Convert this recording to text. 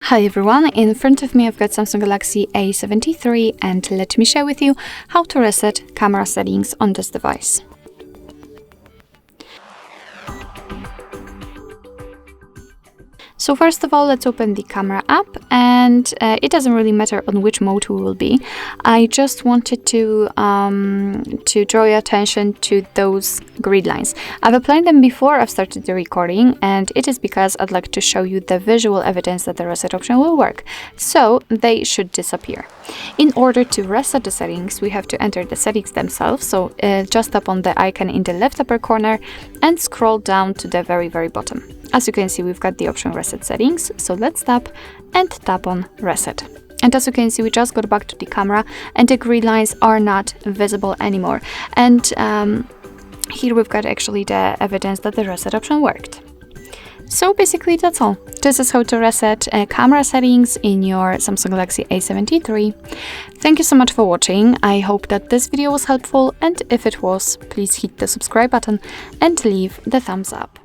Hi everyone, in front of me I've got Samsung Galaxy A73 and let me share with you how to reset camera settings on this device. So first of all, let's open the camera app, and it doesn't really matter on which mode we will be. I just wanted to draw your attention to those grid lines. I've applied them before I've started the recording, and it is because I'd like to show you the visual evidence that the reset option will work. So they should disappear. In order to reset the settings, we have to enter the settings themselves. So just tap on the icon in the left upper corner and scroll down to the very bottom. As you can see, we've got the option Reset Settings, so let's tap on Reset. And as you can see, we just got back to the camera and the grid lines are not visible anymore. And here we've got actually the evidence that the reset option worked. So basically that's all. This is how to reset camera settings in your Samsung Galaxy A73. Thank you so much for watching. I hope that this video was helpful, and if it was, please hit the subscribe button and leave the thumbs up.